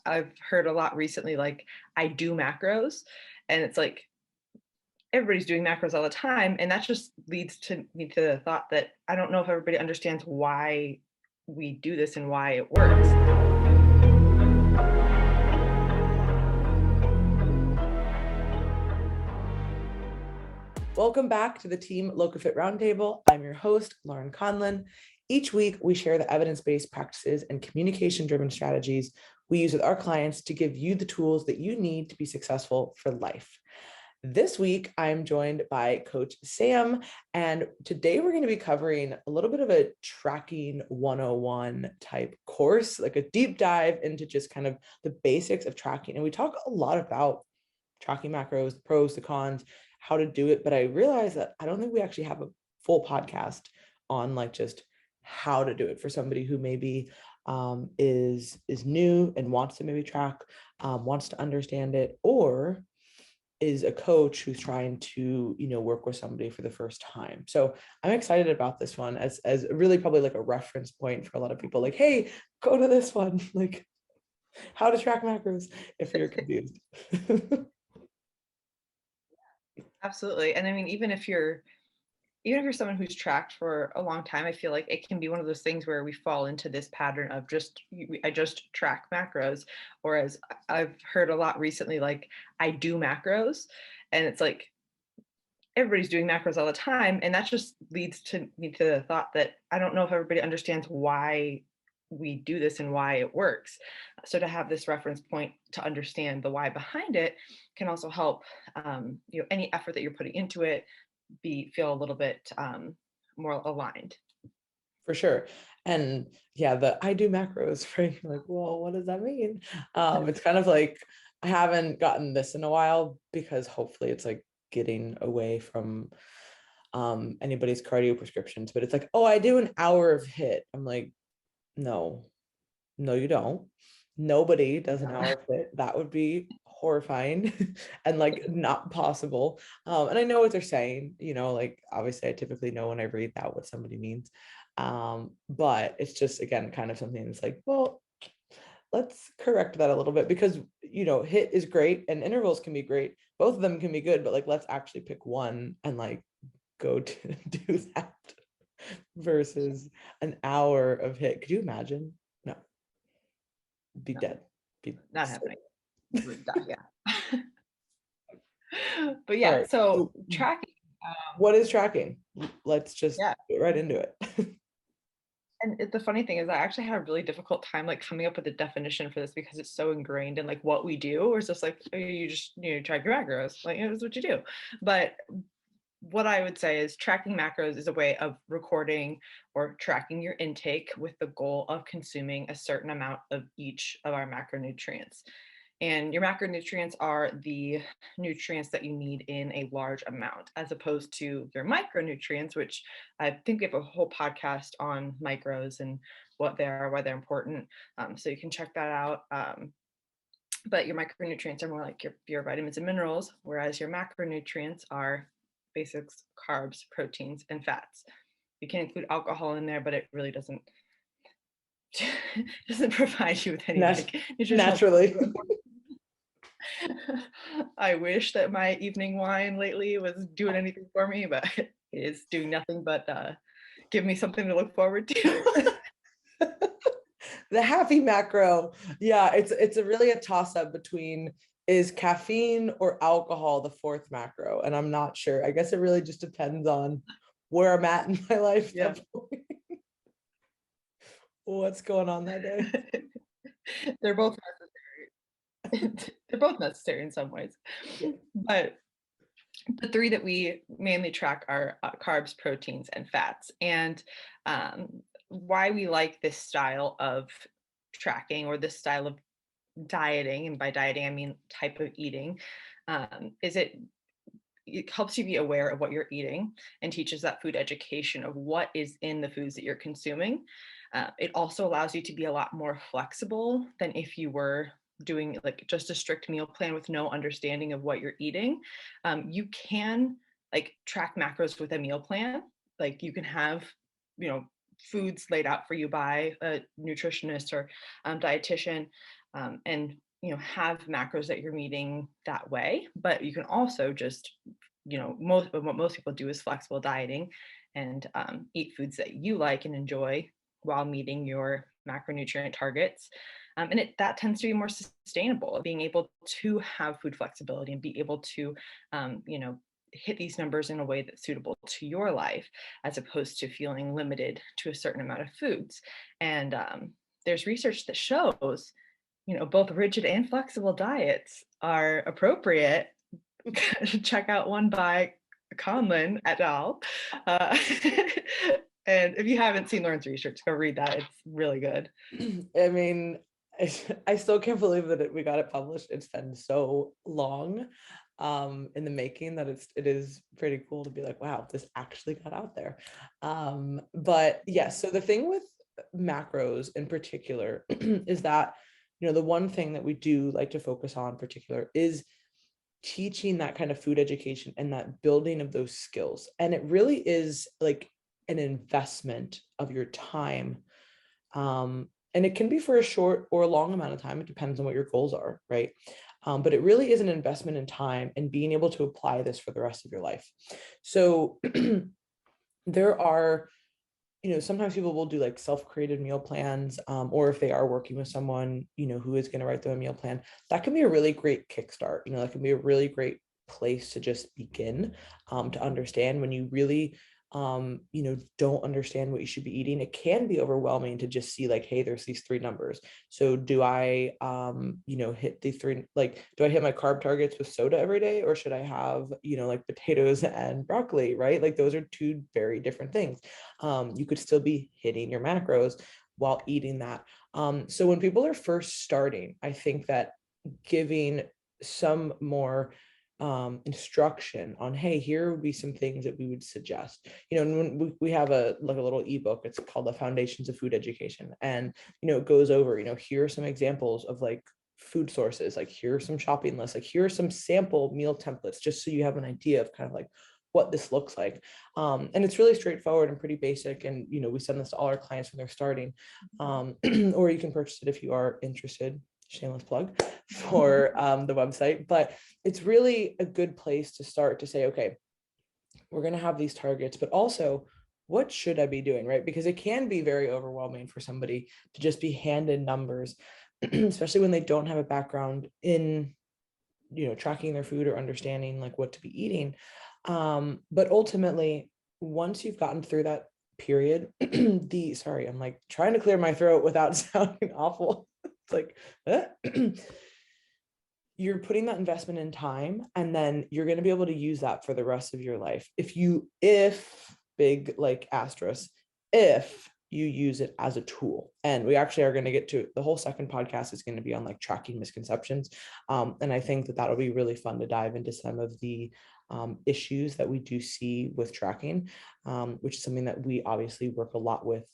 I've heard a lot recently, like, I do macros, and it's like everybody's doing macros all the time, and that just leads to me to the thought that I don't know if everybody understands why we do this and why it works. Welcome back to the Team LocaFit Roundtable. I'm your host, Lauren Conlon. Each week, we share the evidence-based practices and communication-driven strategies we use with our clients to give you the tools that you need to be successful for life. This week, I'm joined by Coach Sam, and today we're going to be covering a little bit of a tracking 101 type course, like a deep dive into just kind of the basics of tracking. And we talk a lot about tracking macros, the pros, the cons, how to do it. But I realized that I don't think we actually have a full podcast on like just how to do it for somebody who maybe is new and wants to maybe track, wants to understand it, or is a coach who's trying to, work with somebody for the first time. So I'm excited about this one as really probably like a reference point for a lot of people, like, hey, go to this one, like how to track macros if you're confused. Absolutely. And I mean, even if you're someone who's tracked for a long time, I feel like it can be one of those things where we fall into this pattern of I just track macros, or as I've heard a lot recently, like, I do macros, and it's like everybody's doing macros all the time, and that just leads to me to the thought that I don't know if everybody understands why we do this and why it works. So to have this reference point to understand the why behind it can also help, any effort that you're putting into it feel a little bit more aligned. For sure. And yeah, I do macros, right? You're like, well, what does that mean? It's kind of like I haven't gotten this in a while because hopefully it's like getting away from anybody's cardio prescriptions, but it's like, oh, I do an hour of HIIT. I'm like, no, you don't. Nobody does an hour of HIIT. That would be horrifying and like not possible. And I know what they're saying, like obviously I typically know when I read that what somebody means. But it's just, again, kind of something that's like, well, let's correct that a little bit because, HIIT is great and intervals can be great. Both of them can be good, but like, let's actually pick one and like go to do that versus an hour of HIIT. Could you imagine? No, be dead. Be Not sick. happening. You would die, yeah. But All yeah, right. so tracking. What is tracking? Let's just Yeah. get right into it. And the funny thing is I actually had a really difficult time like coming up with a definition for this because it's so ingrained in like what we do, or it's just like, oh, you just track your macros, like it's what you do. But what I would say is tracking macros is a way of recording or tracking your intake with the goal of consuming a certain amount of each of our macronutrients. And your macronutrients are the nutrients that you need in a large amount, as opposed to your micronutrients, which I think we have a whole podcast on micros and what they are, why they're important. So you can check that out. But your micronutrients are more like your vitamins and minerals, whereas your macronutrients are basics, carbs, proteins, and fats. You can include alcohol in there, but it really doesn't provide you with any like nutritional. Naturally. I wish that my evening wine lately was doing anything for me, but it is doing nothing but give me something to look forward to. The happy macro. Yeah, it's really a toss-up between is caffeine or alcohol the fourth macro, and I'm not sure. I guess it really just depends on where I'm at in my life. Yeah. What's going on that day. They're both necessary. They're both necessary in some ways. But the three that we mainly track are carbs, proteins, and fats. And why we like this style of tracking, or this style of dieting, and by dieting I mean type of eating, is it helps you be aware of what you're eating and teaches that food education of what is in the foods that you're consuming. It also allows you to be a lot more flexible than if you were doing like just a strict meal plan with no understanding of what you're eating. You can like track macros with a meal plan. Like you can have, foods laid out for you by a nutritionist or dietitian, and have macros that you're meeting that way. But you can also just, what most people do is flexible dieting and eat foods that you like and enjoy while meeting your macronutrient targets. And that tends to be more sustainable, being able to have food flexibility and be able to, hit these numbers in a way that's suitable to your life, as opposed to feeling limited to a certain amount of foods. And there's research that shows, both rigid and flexible diets are appropriate. Check out one by Conlon et al. And if you haven't seen Lauren's research, go read that. It's really good. I mean, I still can't believe that we got it published. It's been so long in the making that it is pretty cool to be like, wow, this actually got out there. But yes, so the thing with macros in particular is that, the one thing that we do like to focus on in particular is teaching that kind of food education and that building of those skills. And it really is like an investment of your time. And it can be for a short or a long amount of time. It depends on what your goals are, right? But it really is an investment in time and being able to apply this for the rest of your life. So there are, sometimes people will do like self-created meal plans, or if they are working with someone, who is going to write them a meal plan, that can be a really great kickstart. That can be a really great place to just begin, to understand when you really don't understand what you should be eating. It can be overwhelming to just see like, hey, there's these 3 numbers. So do I, hit these 3, like, do I hit my carb targets with soda every day? Or should I have, like potatoes and broccoli, right? Like those are 2 very different things. You could still be hitting your macros while eating that. So when people are first starting, I think that giving some more instruction on, hey, here would be some things that we would suggest, and when we have a little ebook, it's called The Foundations of Food Education. And, it goes over, here are some examples of like food sources, like here are some shopping lists, like here are some sample meal templates, just so you have an idea of kind of like what this looks like. And it's really straightforward and pretty basic. And, we send this to all our clients when they're starting, or you can purchase it if you are interested. Shameless plug for the website, but it's really a good place to start to say, okay, we're going to have these targets, but also what should I be doing, right? Because it can be very overwhelming for somebody to just be handed numbers, especially when they don't have a background in, tracking their food or understanding like what to be eating. But ultimately, once you've gotten through that period, sorry, I'm like trying to clear my throat without sounding awful. It's like, you're putting that investment in time, and then you're going to be able to use that for the rest of your life. If big, like asterisk, if you use it as a tool. And we actually are going to get to the whole second podcast is going to be on like tracking misconceptions. And I think that that'll be really fun to dive into some of the issues that we do see with tracking, which is something that we obviously work a lot with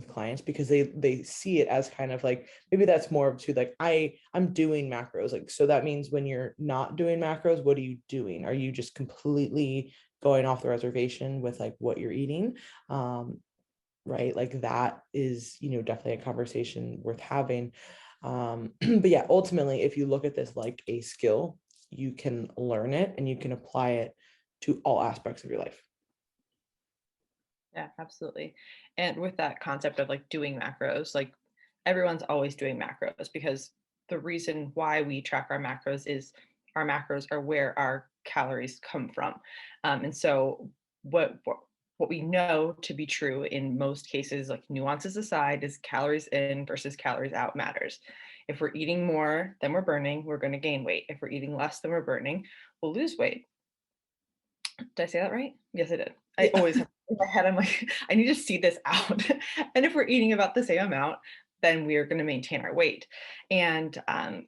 clients, because they see it as kind of like, maybe that's more to like, I'm doing macros. Like, so that means when you're not doing macros, what are you doing? Are you just completely going off the reservation with like what you're eating? Right? Like that is, definitely a conversation worth having. But yeah, ultimately, if you look at this like a skill, you can learn it and you can apply it to all aspects of your life. Yeah, absolutely. And with that concept of like doing macros, like everyone's always doing macros, because the reason why we track our macros is our macros are where our calories come from. And so what we know to be true in most cases, like nuances aside, is calories in versus calories out matters. If we're eating more than we're burning, we're going to gain weight. If we're eating less than we're burning, we'll lose weight. Did I say that right? Yes, I did. I always have in my head, I'm like, I need to see this out. And if we're eating about the same amount, then we are going to maintain our weight. And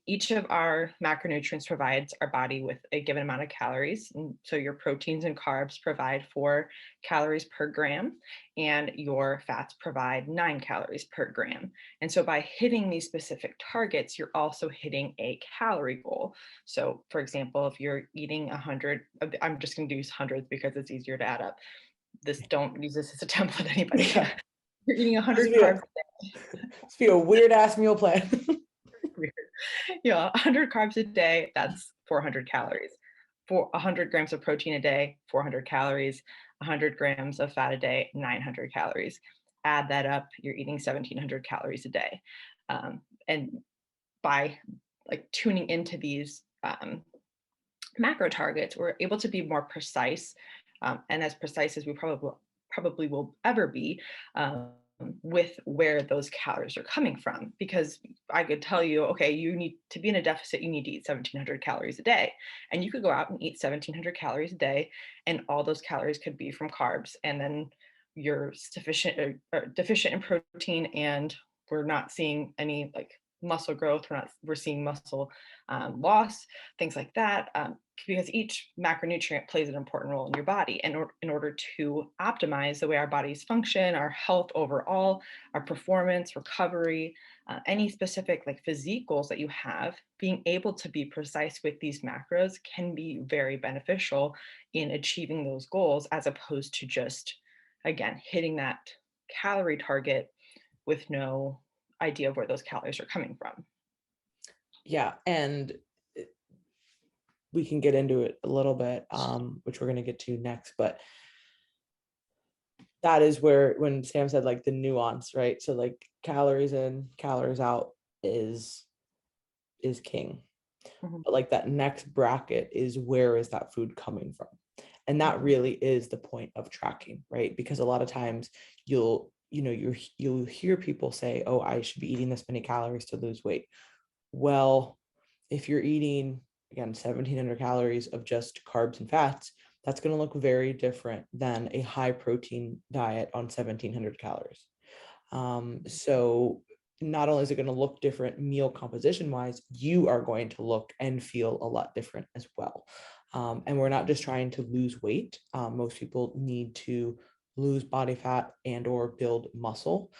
each of our macronutrients provides our body with a given amount of calories. And so your proteins and carbs provide 4 calories per gram, and your fats provide 9 calories per gram. And so by hitting these specific targets, you're also hitting a calorie goal. So for example, if you're eating 100, I'm just going to use hundreds because it's easier to add up. Don't use this as a template, anybody. Yeah. You're eating 100 carbs a day. It's be a weird ass meal plan. Yeah, 100 carbs a day, that's 400 calories. For 100 grams of protein a day, 400 calories. 100 grams of fat a day, 900 calories. Add that up, you're eating 1,700 calories a day. And by like tuning into these macro targets, we're able to be more precise, and as precise as we probably will ever be, with where those calories are coming from. Because I could tell you, okay, you need to be in a deficit, you need to eat 1,700 calories a day, and you could go out and eat 1,700 calories a day, and all those calories could be from carbs, and then you're sufficient or deficient in protein, and we're not seeing any like muscle growth. We're seeing muscle loss, things like that, because each macronutrient plays an important role in your body. And in order to optimize the way our bodies function, our health overall, our performance, recovery, any specific like physique goals that you have, being able to be precise with these macros can be very beneficial in achieving those goals, as opposed to just, again, hitting that calorie target with no idea of where those calories are coming from. Yeah, and we can get into it a little bit, which we're going to get to next, but that is where, when Sam said like the nuance, right? So like calories in, calories out is king. Mhm. But like that next bracket is, where is that food coming from? And that really is the point of tracking, right? Because a lot of times you'll hear people say, oh, I should be eating this many calories to lose weight. Well, if you're eating, again, 1,700 calories of just carbs and fats, that's going to look very different than a high protein diet on 1,700 calories. So not only is it going to look different meal composition wise, you are going to look and feel a lot different as well. And we're not just trying to lose weight. Most people need to lose body fat and or build muscle.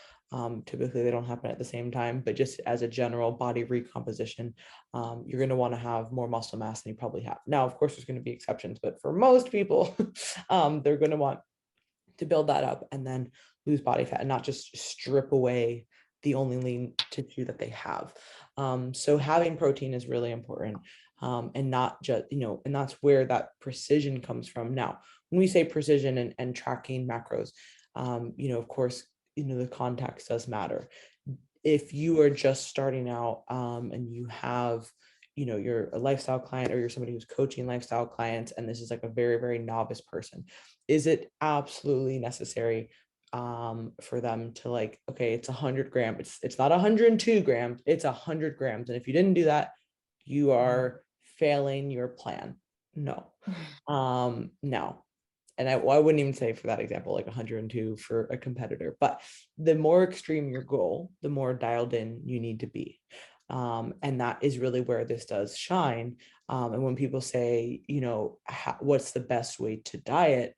Typically they don't happen at the same time, but just as a general body recomposition, you're going to want to have more muscle mass than you probably have. Now, of course, there's going to be exceptions, but for most people, they're going to want to build that up and then lose body fat and not just strip away the only lean tissue that they have. So having protein is really important, and not just, and that's where that precision comes from. Now, when we say precision and tracking macros, of course, the context does matter. If you are just starting out, and you have, you're a lifestyle client, or you're somebody who's coaching lifestyle clients, and this is like a very, very novice person, is it absolutely necessary for them to like, okay, it's 100 grams, it's not 102 grams, it's 100 grams, and if you didn't do that, you are failing your plan? No. No. And I wouldn't even say for that example like 102 for a competitor, but the more extreme your goal, the more dialed in you need to be. And that is really where this does shine. And when people say, what's the best way to diet?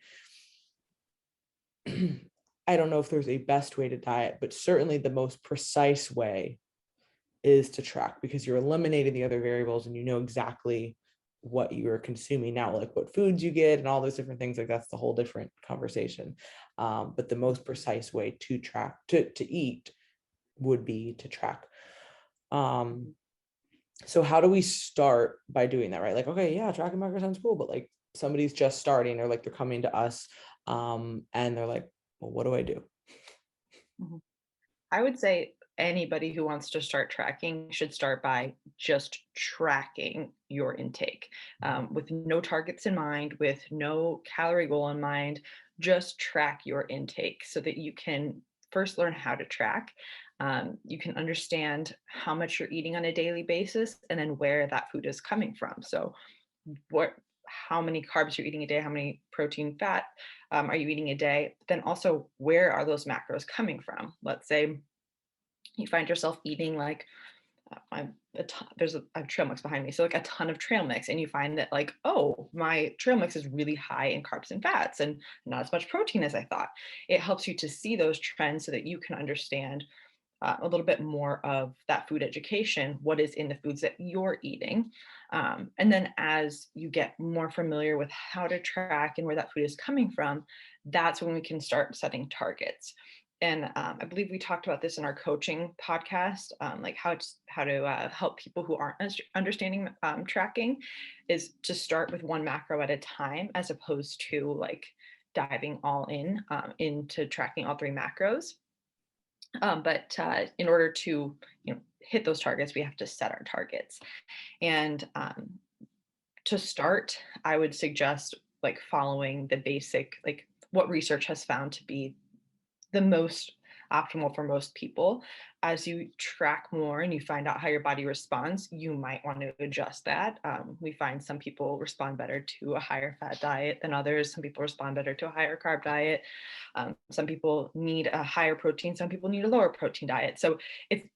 I don't know if there's a best way to diet, but certainly the most precise way is to track, because you're eliminating the other variables and you know exactly what you're consuming. Now, like what foods you get and all those different things, like that's the whole different conversation. But the most precise way to track, to eat, would be to track. So how do we start by doing that, right? Like, okay, yeah, tracking macro sounds cool, but like somebody's just starting, or like they're coming to us, and they're like, well, what do I do? Mhm. I would say anybody who wants to start tracking should start by just tracking your intake, with no targets in mind, with no calorie goal in mind. Just track your intake so that you can first learn how to track. You can understand how much you're eating on a daily basis, and then where that food is coming from. So, how many carbs you're eating a day, how many protein, fat are you eating a day? But then also, where are those macros coming from? Let's say you find yourself eating like I have trail mix behind me, so like a ton of trail mix, and you find that like, oh, my trail mix is really high in carbs and fats and not as much protein as I thought. It helps you to see those trends so that you can understand a little bit more of that food education, what is in the foods that you're eating. And then as you get more familiar with how to track and where that food is coming from, that's when we can start setting targets. and I believe we talked about this in our coaching podcast, like how to help people who aren't understanding tracking, is to start with one macro at a time, as opposed to like diving all in into tracking all three macros. But in order to hit those targets, we have to set our targets. And to start, I would suggest like following the basic, like what research has found to be the most optimal for most people. As you track more and you find out how your body responds, you might want to adjust that. We find some people respond better to a higher fat diet than others. Some people respond better to a higher carb diet. Some people need a higher protein. Some people need a lower protein diet. So it's,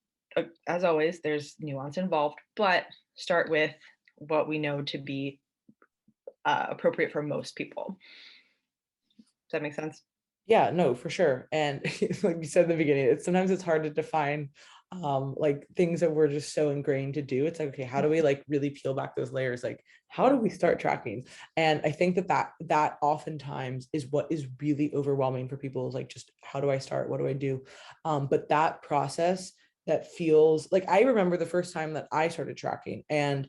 as always, there's nuance involved, but start with what we know to be appropriate for most people. Does that make sense? Yeah, no, for sure. And like you said in the beginning, sometimes it's hard to define like things that we're just so ingrained to do. It's like, okay, how do we like really peel back those layers? Like, how do we start tracking? And I think that oftentimes is what is really overwhelming for people, is like, just how do I start? What do I do? But that process that feels like, I remember the first time that I started tracking, and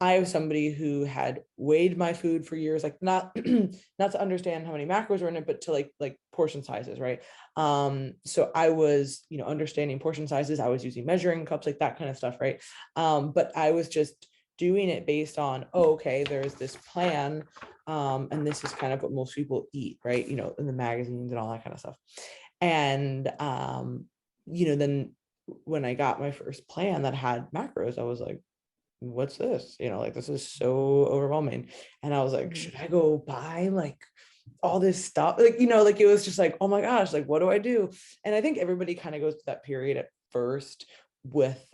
I was somebody who had weighed my food for years, like not not to understand how many macros were in it, but to like portion sizes, right? So I was, understanding portion sizes. I was using measuring cups, like that kind of stuff, right? But I was just doing it based on, oh, okay, there's this plan, and this is kind of what most people eat, right? In the magazines and all that kind of stuff. And then when I got my first plan that had macros, I was like, what's this? Like, this is so overwhelming. And I was like, should I go buy like all this stuff? Like, like it was just like, oh my gosh, like, what do I do? And I think everybody kind of goes through that period at first with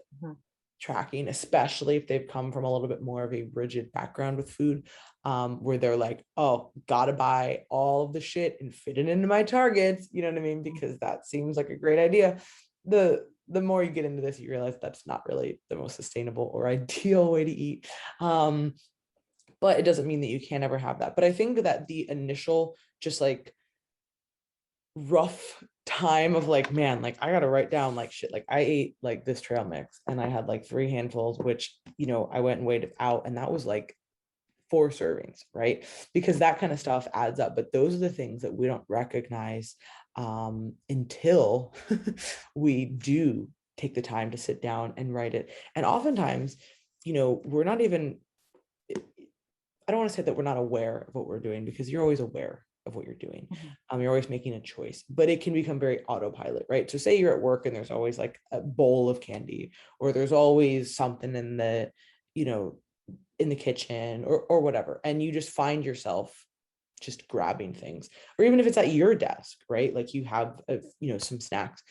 tracking, especially if they've come from a little bit more of a rigid background with food, where they're like, oh, gotta buy all of the shit and fit it into my targets. You know what I mean? Because that seems like a great idea. The more you get into this, you realize that's not really the most sustainable or ideal way to eat. But it doesn't mean that you can't ever have that. But I think that the initial just like rough time of like, man, like I gotta write down like shit. Like I ate like this trail mix and I had like 3 handfuls, which, I went and weighed it out, and that was like 4 servings, right? Because that kind of stuff adds up. But those are the things that we don't recognize until we do take the time to sit down and write it. And oftentimes, we're not even, I don't want to say that we're not aware of what we're doing, because you're always aware of what you're doing. You're always making a choice, but it can become very autopilot, right? So say you're at work and there's always like a bowl of candy, or there's always something in the, in the kitchen or whatever. And you just find yourself just grabbing things, or even if it's at your desk, right? Like you have, some snacks,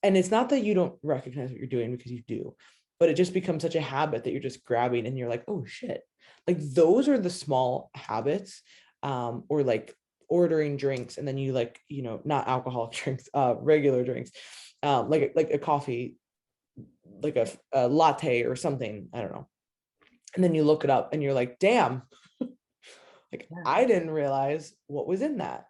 and it's not that you don't recognize what you're doing, because you do, but it just becomes such a habit that you're just grabbing and you're like, oh shit. Like those are the small habits, or like ordering drinks and then you like, not alcoholic drinks, regular drinks, like a coffee, like a latte or something, I don't know. And then you look it up and you're like, damn, like I didn't realize what was in that.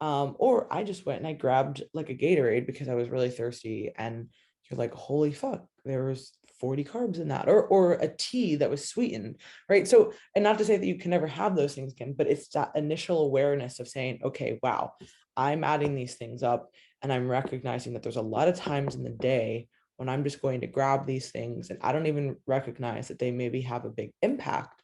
Or I just went and I grabbed like a Gatorade because I was really thirsty, and you're like, holy fuck, there was 40 carbs in that, or a tea that was sweetened, right? So, and not to say that you can never have those things again, but it's that initial awareness of saying, okay, wow, I'm adding these things up, and I'm recognizing that there's a lot of times in the day when I'm just going to grab these things and I don't even recognize that they maybe have a big impact.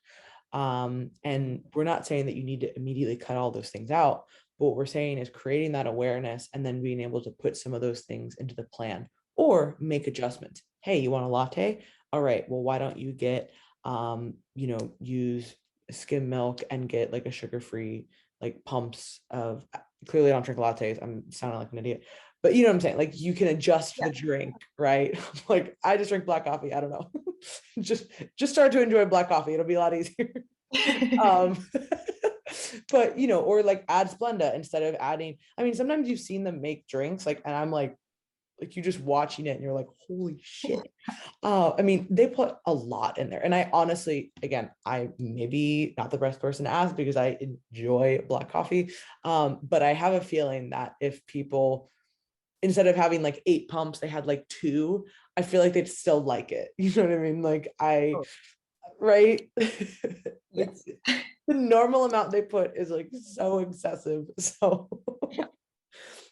And we're not saying that you need to immediately cut all those things out, but what we're saying is creating that awareness and then being able to put some of those things into the plan or make adjustments. Hey, you want a latte? All right, well, why don't you get, use skim milk and get like a sugar-free, like pumps of, clearly I don't drink lattes, I'm sounding like an idiot, but you know what I'm saying? Like you can adjust the drink, right? Like I just drink black coffee. I don't know. just start to enjoy black coffee. It'll be a lot easier. um, but or like add Splenda instead of adding. I mean, sometimes you've seen them make drinks, like, and I'm like you just watching it and you're like, holy shit. I mean, they put a lot in there. And I honestly, again, I maybe not the best person to ask because I enjoy black coffee. But I have a feeling that if people instead of having like 8 pumps, they had like 2, I feel like they'd still like it. You know what I mean? Like Oh, right? yeah. Like the normal amount they put is like so excessive. So Yeah.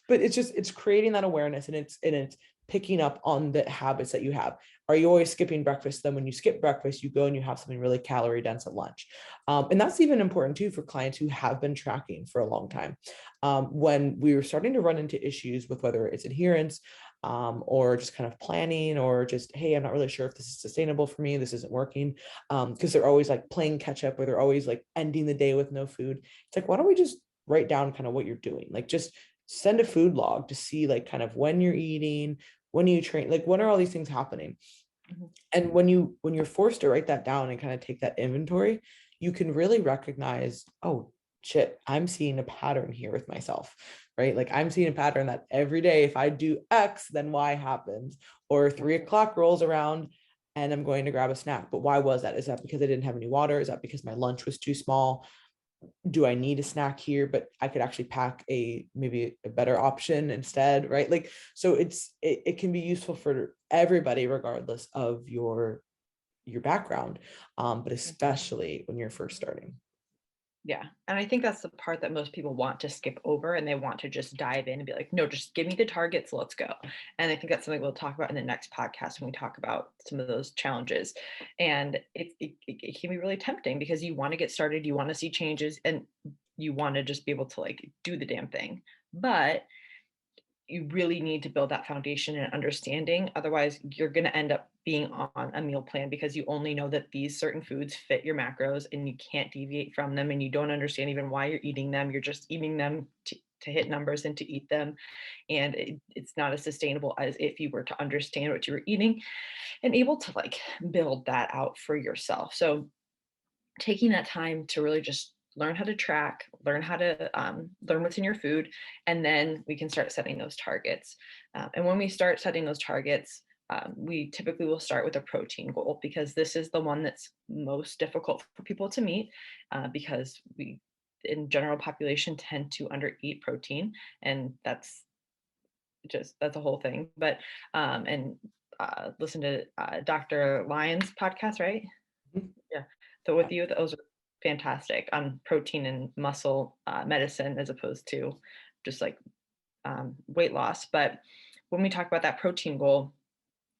but it's creating that awareness, and it's picking up on the habits that you have. Are you always skipping breakfast? Then when you skip breakfast, you go and you have something really calorie dense at lunch. And that's even important too for clients who have been tracking for a long time. When we were starting to run into issues with whether it's adherence, or just kind of planning, or just, hey, I'm not really sure if this is sustainable for me, this isn't working, because they're always like playing catch up, or they're always like ending the day with no food. It's like, why don't we just write down kind of what you're doing? Like, just send a food log to see like kind of when you're eating, when you train, like when are all these things happening. Mhm. And when you're forced to write that down and kind of take that inventory, you can really recognize, oh shit, I'm seeing a pattern here with myself, right? Like I'm seeing a pattern that every day if I do X, then Y happens, or 3 o'clock rolls around and I'm going to grab a snack. But why was that? Is that because I didn't have any water? Is that because my lunch was too small? Do I need a snack here, but I could actually pack maybe a better option instead, right? Like, so it can be useful for everybody regardless of your background, but especially when you're first starting. Yeah. And I think that's the part that most people want to skip over, and they want to just dive in and be like, no, just give me the targets, let's go. And I think that's something we'll talk about in the next podcast when we talk about some of those challenges. And it can be really tempting because you want to get started, you want to see changes, and you want to just be able to like do the damn thing. But you really need to build that foundation and understanding. Otherwise, you're going to end up being on a meal plan because you only know that these certain foods fit your macros and you can't deviate from them. And you don't understand even why you're eating them. You're just eating them to hit numbers and to eat them. And it's not as sustainable as if you were to understand what you were eating and able to like build that out for yourself. So taking that time to really just learn how to track, learn how to learn what's in your food, and then we can start setting those targets. And when we start setting those targets, we typically will start with a protein goal because this is the one that's most difficult for people to meet because we, in general population, tend to undereat protein, and that's a whole thing. But and listen to Dr. Lyon's podcast, right? Mhm. Yeah. So with you, those are fantastic on protein and muscle medicine as opposed to just like weight loss. But when we talk about that protein goal,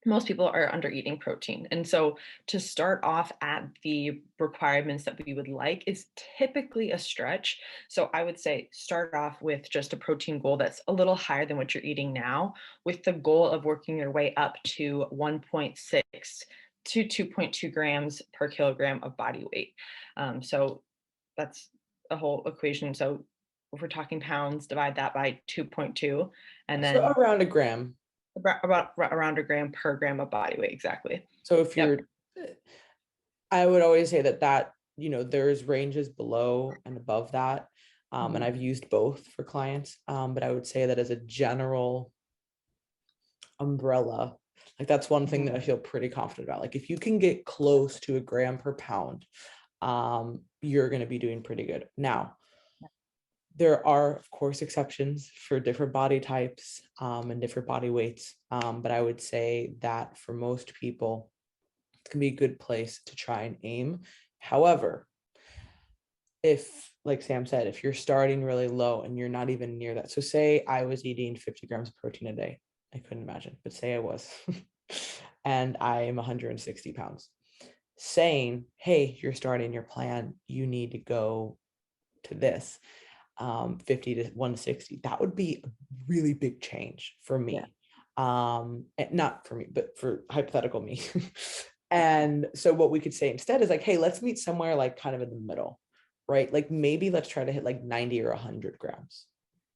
most people are under eating protein. And so to start off at the requirements that we would like is typically a stretch. So I would say start off with just a protein goal that's a little higher than what you're eating now, with the goal of working your way up to 1.6 to 2.2 grams per kilogram of body weight. So that's a whole equation. So if we're talking pounds, divide that by 2.2, and So then around a gram. about around a gram per gram of body weight. Exactly. So if Yep. you're, I would always say that there's ranges below and above that. And Mhm. I've used both for clients. But I would say that as a general umbrella, like that's one thing Mhm. that I feel pretty confident about. Like if you can get close to a gram per pound, you're going to be doing pretty good. Now, there are, of course, exceptions for different body types, and different body weights. But I would say that for most people, it can be a good place to try and aim. However, if, like Sam said, if you're starting really low and you're not even near that, so say I was eating 50 grams of protein a day, I couldn't imagine, but say I was, and I am 160 pounds, saying, hey, you're starting your plan, you need to go to this, 50 to 160, that would be a really big change for Yeah. me. Not for me, but for hypothetical me. Yeah. And so what we could say instead is like, hey, let's meet somewhere like kind of in the middle, right? Like maybe let's try to hit like 90 or 100 grams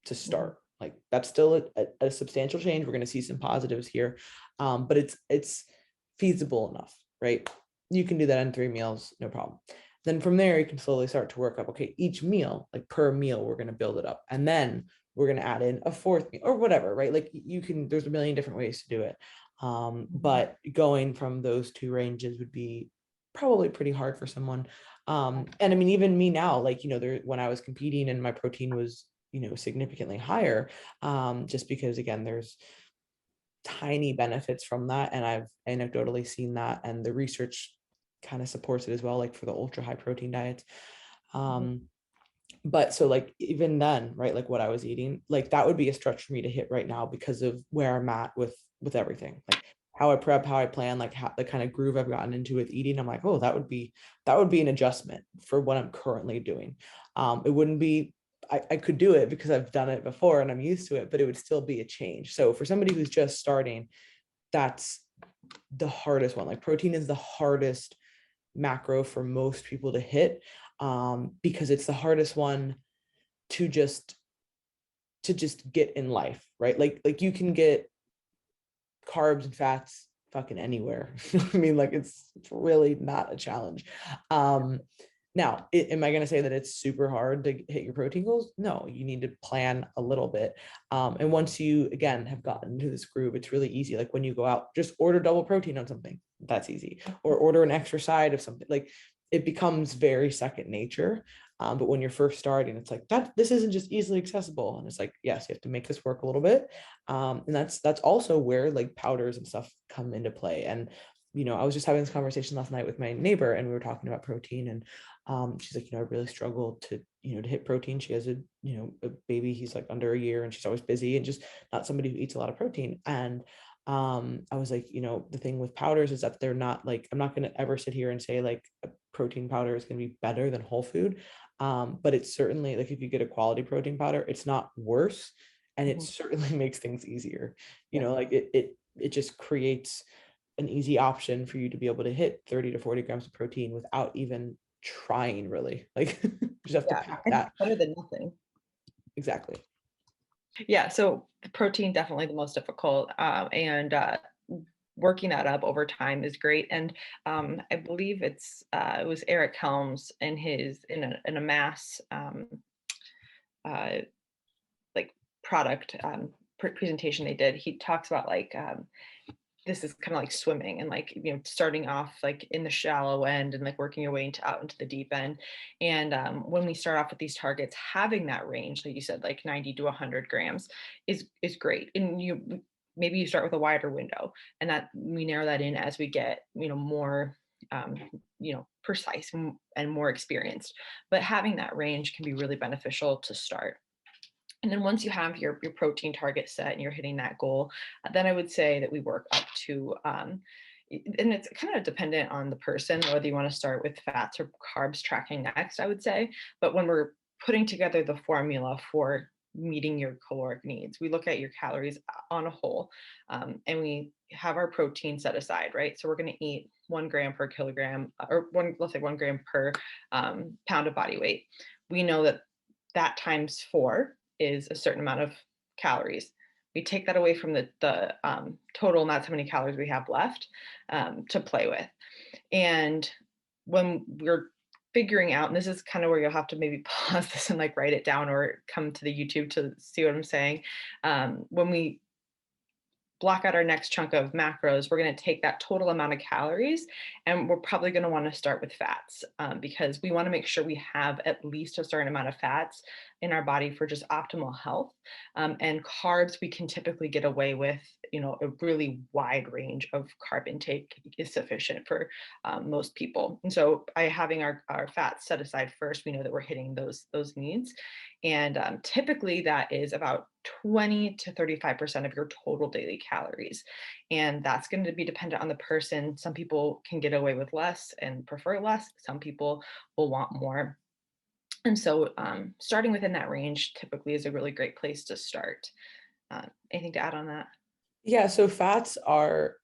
to Mhm. start. Like that's still a substantial change. We're going to see some positives here, but it's feasible enough, right? You can do that in 3 meals, no problem. Then from there, you can slowly start to work up, okay, each meal, like per meal, we're going to build it up. And then we're going to add in a fourth meal or whatever, right? Like there's a million different ways to do it. Mhm. But going from those two ranges would be probably pretty hard for someone. And I mean, even me now, like, when I was competing and my protein was, significantly higher, just because, again, there's tiny benefits from that. And I've anecdotally seen that, and the research kind of supports it as well, like for the ultra high protein diets. But so like even then, right, like what I was eating, like that would be a stretch for me to hit right now because of where I'm at with everything, like how I prep, how I plan, like how the kind of groove I've gotten into with eating. I'm like, oh, that would be an adjustment for what I'm currently doing. It wouldn't be, I could do it because I've done it before and I'm used to it, but it would still be a change. So for somebody who's just starting, that's the hardest one. Like protein is the hardest macro for most people to hit, because it's the hardest one to just get in life, right? Like you can get carbs and fats fucking anywhere. I mean, like it's really not a challenge. Now, am I going to say that it's super hard to hit your protein goals? No, you need to plan a little bit. And once you, again, have gotten into this groove, it's really easy. Like when you go out, just order double protein on something. That's easy. Or order an extra side of something. Like it becomes very second nature. But when you're first starting, it's like that, this isn't just easily accessible. And it's like, yes, you have to make this work a little bit. And that's also where like powders and stuff come into play. And I was just having this conversation last night with my neighbor, and we were talking about protein, and she's like, I really struggled to hit protein. She has a baby, he's like under a year, and she's always busy and just not somebody who eats a lot of protein. And I was like, the thing with powders is that they're not like, I'm not going to ever sit here and say like a protein powder is going to be better than whole food. But it's certainly like, if you get a quality protein powder, it's not worse, and it certainly makes things easier. Like it just creates an easy option for you to be able to hit 30 to 40 grams of protein without even trying, really. Like you just have to pack and that. it's better than nothing. Exactly. Yeah, so protein definitely the most difficult, and working that up over time is great. And I believe it was Eric Helms in a mass uh, like product presentation they did. He talks about like this is kind of like swimming, and like starting off like in the shallow end and like working your way out into the deep end. And when we start off with these targets, having that range, like you said, like 90 to 100 grams is great. And maybe you start with a wider window, and that we narrow that in as we get more precise and more experienced. But having that range can be really beneficial to start. And then once you have your protein target set and you're hitting that goal, then I would say that we work up to, and it's kind of dependent on the person, whether you want to start with fats or carbs tracking next, I would say. But when we're putting together the formula for meeting your caloric needs, we look at your calories on a whole, and we have our protein set aside, right? So we're going to eat 1 gram per kilogram, or let's say 1 gram per pound of body weight. We know that times 4 is a certain amount of calories. We take that away from the total, and that's how many calories we have left to play with. And when we're figuring out, and this is kind of where you'll have to maybe pause this and like write it down or come to the YouTube to see what I'm saying. When we block out our next chunk of macros, we're going to take that total amount of calories, and we're probably going to want to start with fats, because we want to make sure we have at least a certain amount of fats in our body for just optimal health. And carbs, we can typically get away with, a really wide range of carb intake is sufficient for most people. And so by having our fats set aside first, we know that we're hitting those needs. And typically that is about 20 to 35% of your total daily calories. And that's going to be dependent on the person. Some people can get away with less and prefer less. Some people will want more. And so starting within that range typically is a really great place to start. Anything to add on that? Yeah, so fats are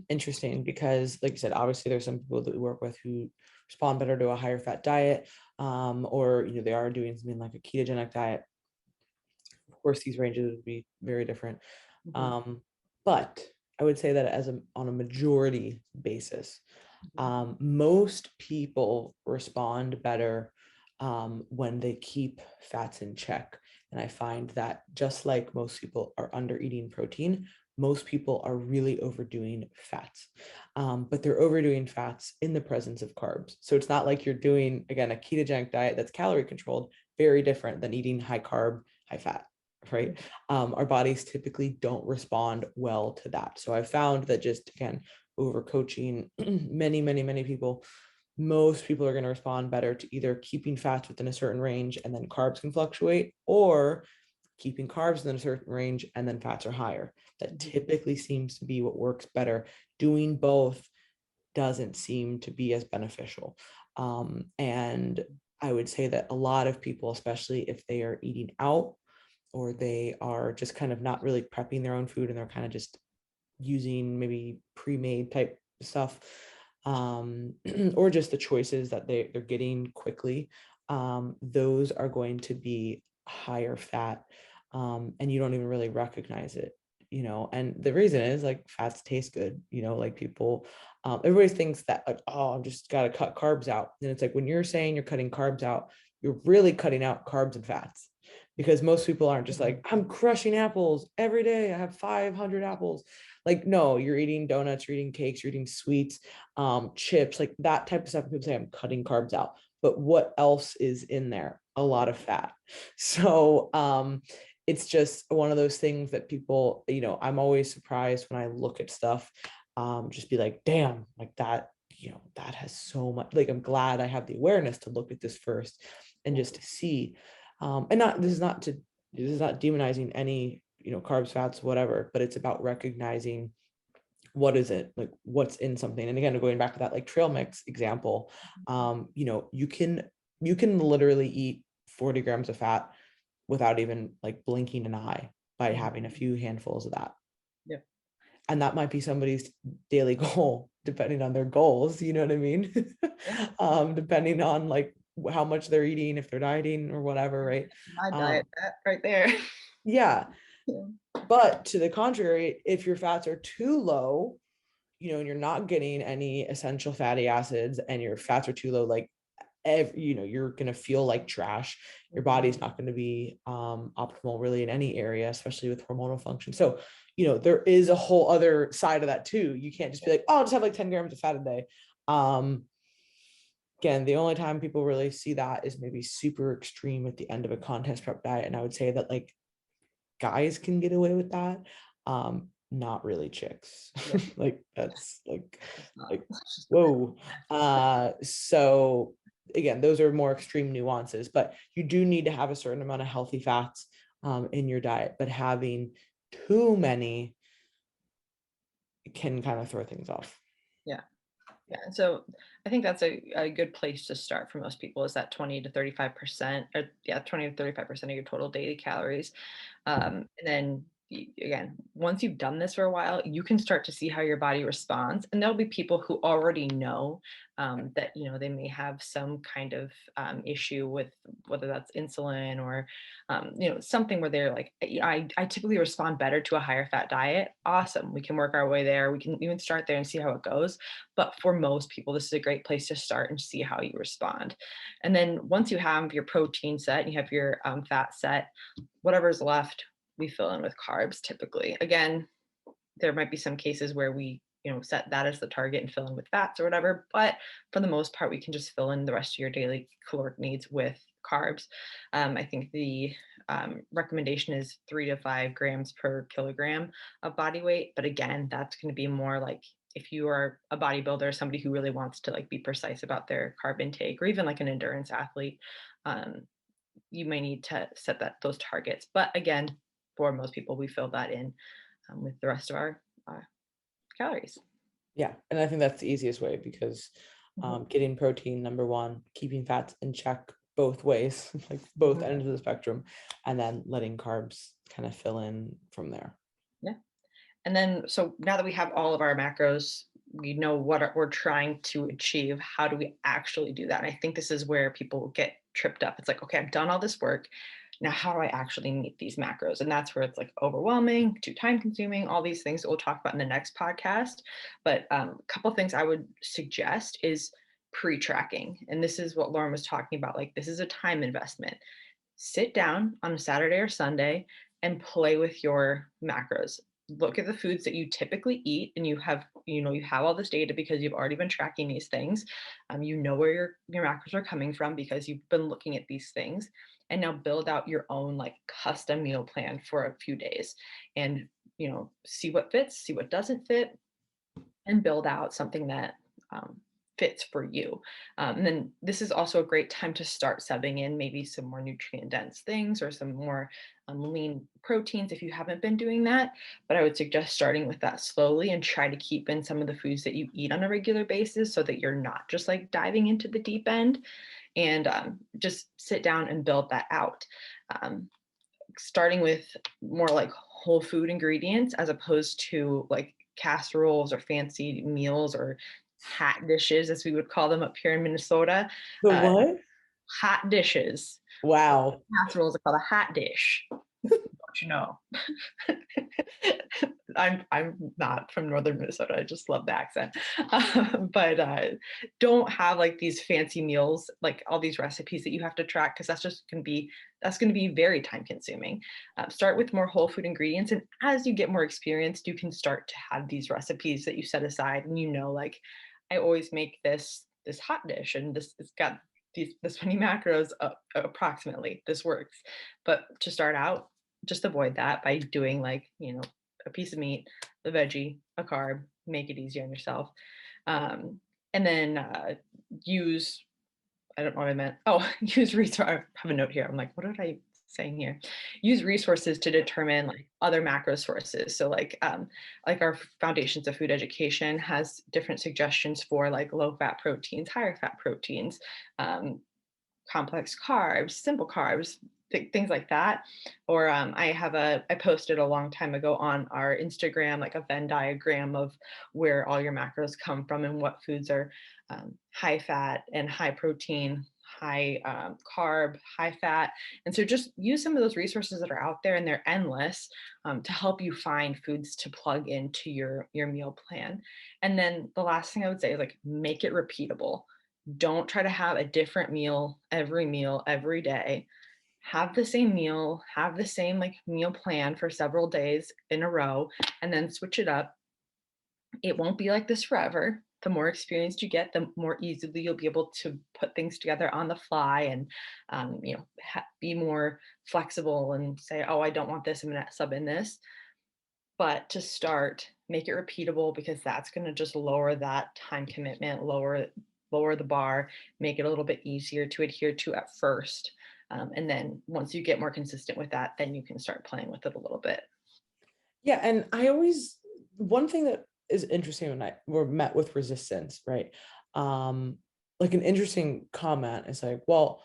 interesting because, like you said, obviously there's some people that we work with who respond better to a higher fat diet, or they are doing something like a ketogenic diet. Of course, these ranges would be very different, but I would say that on a majority basis, most people respond better when they keep fats in check. And I find that just like most people are under eating protein, most people are really overdoing fats, but they're overdoing fats in the presence of carbs. So it's not like you're doing, again, a ketogenic diet that's calorie controlled, very different than eating high carb, high fat, right? Our bodies typically don't respond well to that. So I found that just, again, over coaching many people, most people are going to respond better to either keeping fats within a certain range and then carbs can fluctuate, or keeping carbs within a certain range and then fats are higher. That typically seems to be what works better. Doing both doesn't seem to be as beneficial. And I would say that a lot of people, especially if they are eating out or they are just kind of not really prepping their own food and they're kind of just using maybe pre-made type stuff, or just the choices that they're getting quickly, those are going to be higher fat, and you don't even really recognize it, and the reason is like fats taste good, like people, everybody thinks that like, oh, I'm just got to cut carbs out, and it's like when you're saying you're cutting carbs out, you're really cutting out carbs and fats, because most people aren't just like, I'm crushing apples every day, I have 500 apples. Like, no, you're eating donuts, you're eating cakes, you're eating sweets, chips, like that type of stuff. People say I'm cutting carbs out, but what else is in there? A lot of fat. So it's just one of those things that people, I'm always surprised when I look at stuff, just be like, damn, like that, that has so much, like, I'm glad I have the awareness to look at this first and just to see, and this is not demonizing any, carbs, fats, whatever, but it's about recognizing what is it, like what's in something. And again, going back to that like trail mix example, you can literally eat 40 grams of fat without even like blinking an eye by having a few handfuls of that. Yeah. And that might be somebody's daily goal, depending on their goals, you know what I mean? Depending on like how much they're eating, if they're dieting or whatever, right? My diet, that right there. Yeah. Yeah. But to the contrary, if your fats are too low, and you're not getting any essential fatty acids and your fats are too low, like, you're going to feel like trash. Your body's not going to be optimal really in any area, especially with hormonal function. So, there is a whole other side of that too. You can't just be like, oh, I'll just have like 10 grams of fat a day. Again, the only time people really see that is maybe super extreme at the end of a contest prep diet. And I would say that like guys can get away with that. Not really chicks. Yeah. Like that's like whoa. So again, those are more extreme nuances, but you do need to have a certain amount of healthy fats in your diet, but having too many can kind of throw things off. Yeah. Yeah. So I think that's a good place to start for most people, is that 20 to 35%, or 20 to 35% of your total daily calories. And then again, once you've done this for a while, you can start to see how your body responds. And there'll be people who already know that, they may have some kind of issue with whether that's insulin or, something where they're like, I typically respond better to a higher fat diet. Awesome. We can work our way there. We can even start there and see how it goes. But for most people, this is a great place to start and see how you respond. And then once you have your protein set and you have your fat set, whatever's left, we fill in with carbs typically. Again, there might be some cases where we, set that as the target and fill in with fats or whatever, but for the most part, we can just fill in the rest of your daily caloric needs with carbs. I think the recommendation is 3 to 5 grams per kilogram of body weight. But again, that's going to be more like if you are a bodybuilder, somebody who really wants to like be precise about their carb intake, or even like an endurance athlete, you may need to set those targets. But again, for most people, we fill that in with the rest of our calories. Yeah. And I think that's the easiest way, because getting protein, number one, keeping fats in check both ways, like both ends of the spectrum, and then letting carbs kind of fill in from there. Yeah. And then, so now that we have all of our macros, we know what we're trying to achieve. How do we actually do that? And I think this is where people get tripped up. It's like, okay, I've done all this work. Now, how do I actually meet these macros? And that's where it's like overwhelming, too time consuming, all these things that we'll talk about in the next podcast. But a couple of things I would suggest is pre-tracking. And this is what Lauren was talking about. Like, this is a time investment. Sit down on a Saturday or Sunday and play with your macros. look at the foods that you typically eat, and you have, you have all this data because you've already been tracking these things. You know where your macros are coming from because you've been looking at these things. And now build out your own like custom meal plan for a few days, and see what fits, see what doesn't fit, and build out something that fits for you. And then this is also a great time to start subbing in maybe some more nutrient dense things or some more lean proteins if you haven't been doing that. But I would suggest starting with that slowly and try to keep in some of the foods that you eat on a regular basis so that you're not just like diving into the deep end, and just sit down and build that out. Starting with more like whole food ingredients as opposed to like casseroles or fancy meals or hat dishes, as we would call them up here in Minnesota. The Uh, what? Hat dishes. Wow. Casseroles are called a hat dish. Don't you know? I'm not from northern Minnesota. I just love the accent. But don't have like these fancy meals, like all these recipes that you have to track, because that's going to be very time consuming. Start with more whole food ingredients, and as you get more experienced, you can start to have these recipes that you set aside, and like I always make this hot dish, and it's got this many macros approximately. This works, but to start out, just avoid that by doing like a piece of meat, a veggie, a carb, make it easy on yourself. And then use, I don't know what I meant. Oh, use resource. I have a note here. I'm like, what did I saying here? Use resources to determine like other macro sources. So like our Foundations of Food Education has different suggestions for like low fat proteins, higher fat proteins, complex carbs, simple carbs, things like that. Or I posted a long time ago on our Instagram, like a Venn diagram of where all your macros come from and what foods are high fat and high protein, high carb, high fat. And so just use some of those resources that are out there, and they're endless, to help you find foods to plug into your meal plan. And then the last thing I would say is like, make it repeatable. Don't try to have a different meal every day. Have the same meal, have the same like meal plan for several days in a row, and then switch it up. It won't be like this forever. The more experienced you get, the more easily you'll be able to put things together on the fly, and be more flexible and say, oh, I don't want this, I'm going to sub in this. But to start, make it repeatable, because that's going to just lower that time commitment, lower the bar, make it a little bit easier to adhere to at first. And then once you get more consistent with that, then you can start playing with it a little bit. Yeah. And one thing that is interesting when we're met with resistance, right? Like an interesting comment is like, well,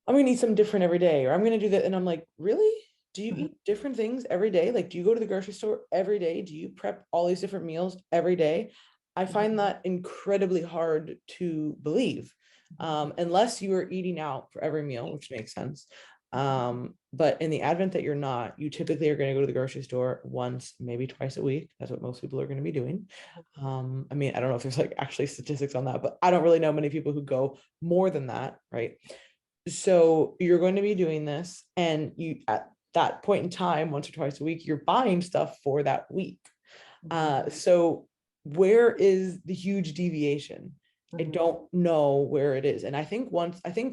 I'm going to eat something different every day, or I'm going to do that. And I'm like, really? Do you eat different things every day? Like, do you go to the grocery store every day? Do you prep all these different meals every day? I find that incredibly hard to believe, unless you are eating out for every meal, which makes sense. But in the advent that you're not, you typically are going to go to the grocery store once, maybe twice a week. That's what most people are going to be doing. I mean, I don't know if there's like actually statistics on that, but I don't really know many people who go more than that, right? So you're going to be doing this, and you at that point in time, once or twice a week, you're buying stuff for that week. So where is the huge deviation? I don't know where it is. And I think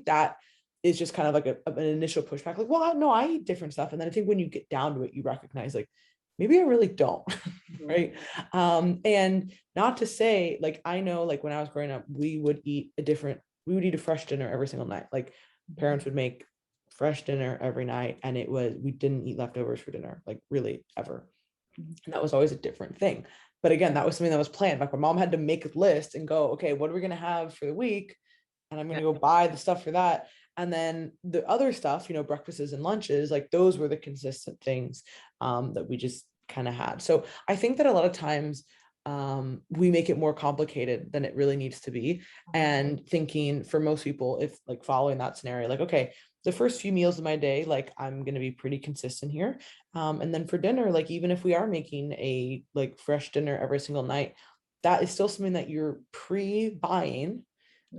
that is just kind of like an initial pushback, like, well, no, I eat different stuff. And then I think when you get down to it, you recognize like, maybe I really don't. Right. And not to say, like, I know, like when I was growing up, we would eat a fresh dinner every single night. Like parents would make fresh dinner every night, and we didn't eat leftovers for dinner, like really ever. And that was always a different thing. But again, that was something that was planned. Like my mom had to make a list and go, okay, what are we going to have for the week? And I'm going to go buy the stuff for that. And then the other stuff, breakfasts and lunches, like those were the consistent things that we just kind of had. So I think that a lot of times we make it more complicated than it really needs to be. And thinking for most people, if like following that scenario, like, okay, the first few meals of my day, like I'm going to be pretty consistent here. And then for dinner, like even if we are making a like fresh dinner every single night, that is still something that you're pre-buying.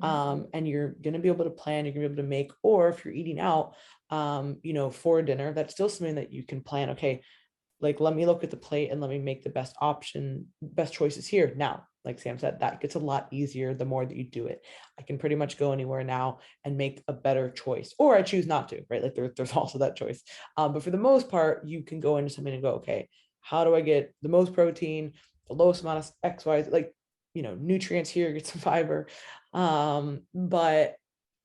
And you're going to be able to plan, you're going to be able to make, or if you're eating out, for dinner, that's still something that you can plan. Okay, Like, let me look at the plate and let me make the best choices here. Now, like Sam said, that gets a lot easier the more that you do it. I can pretty much go anywhere now and make a better choice, or I choose not to, right? Like there's also that choice. But for the most part, you can go into something and go, okay, how do I get the most protein, the lowest amount of X, Y, like, nutrients here, get some fiber. But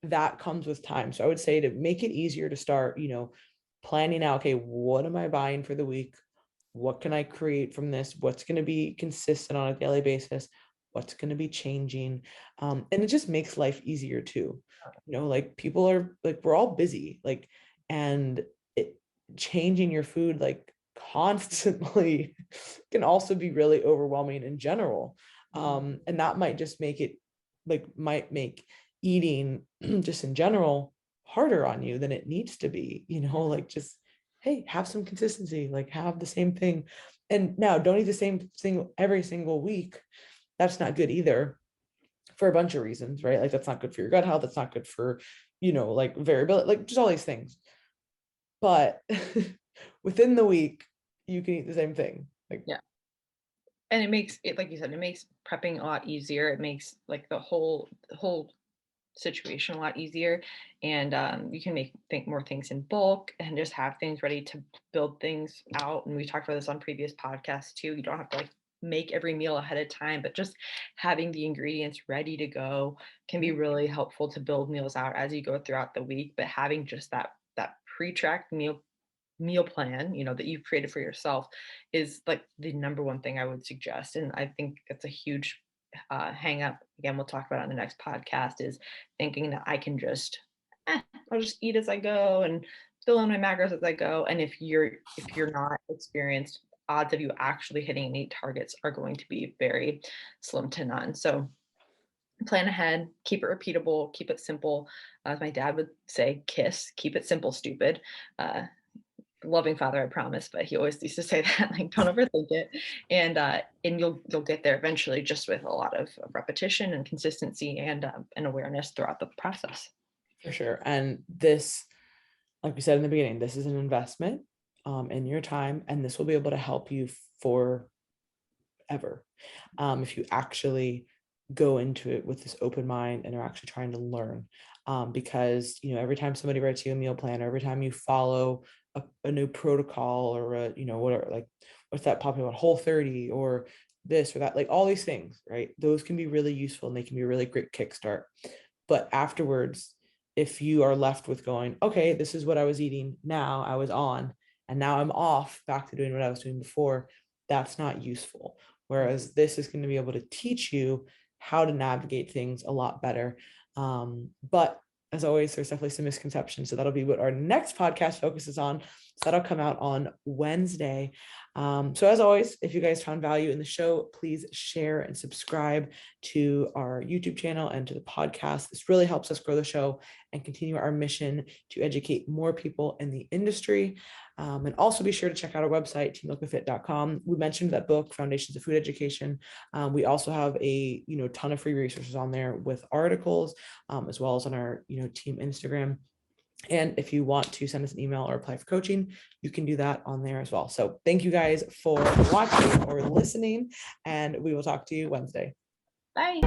that comes with time. So I would say to make it easier to start, planning out, okay, what am I buying for the week? What can I create from this? What's going to be consistent on a daily basis? What's going to be changing? And it just makes life easier too. Like people are like, we're all busy, like, and it changing your food like constantly can also be really overwhelming in general. And that might just make it might make eating just in general harder on you than it needs to be, like just, hey, have some consistency, like have the same thing. And now don't eat the same thing every single week. That's not good either for a bunch of reasons, right? Like that's not good for your gut health. That's not good for, like variability, like just all these things. But within the week, you can eat the same thing. Like, Yeah. And it makes it, like you said, it makes prepping a lot easier. It makes like the whole situation a lot easier, and you can think more things in bulk and just have things ready to build things out. And we talked about this on previous podcasts too. You don't have to like make every meal ahead of time, but just having the ingredients ready to go can be really helpful to build meals out as you go throughout the week. But having just that pre-tracked meal plan, that you've created for yourself is like the number one thing I would suggest. And I think it's a huge hang up. Again, we'll talk about it on the next podcast, is thinking that I can just, I'll just eat as I go and fill in my macros as I go. And if you're not experienced, odds of you actually hitting any targets are going to be very slim to none. So plan ahead, keep it repeatable, keep it simple. As my dad would say, keep it simple, stupid. Loving father, I promise, but he always used to say that, like, don't overthink it. And you'll get there eventually, just with a lot of repetition and consistency and awareness throughout the process. for sure. And this, like we said in the beginning, this is an investment in your time, and this will be able to help you forever if you actually go into it with this open mind and are actually trying to learn. Because every time somebody writes you a meal plan, or every time you follow a new protocol, or whatever, like what's that popular one, Whole30, or this or that, like all these things, right? Those can be really useful and they can be a really great kickstart. But afterwards, if you are left with going, okay, this is what I was eating, now I was on, and now I'm off back to doing what I was doing before, that's not useful. Whereas this is going to be able to teach you how to navigate things a lot better. But as always, there's definitely some misconceptions. So that'll be what our next podcast focuses on. So that'll come out on Wednesday. So as always, if you guys found value in the show, please share and subscribe to our YouTube channel and to the podcast. This really helps us grow the show and continue our mission to educate more people in the industry. And also be sure to check out our website, teamlocofit.com. We mentioned that book, Foundations of Food Education. We also have a ton of free resources on there with articles, as well as on our team Instagram. And if you want to send us an email or apply for coaching, you can do that on there as well. So thank you guys for watching or listening, and we will talk to you Wednesday. Bye.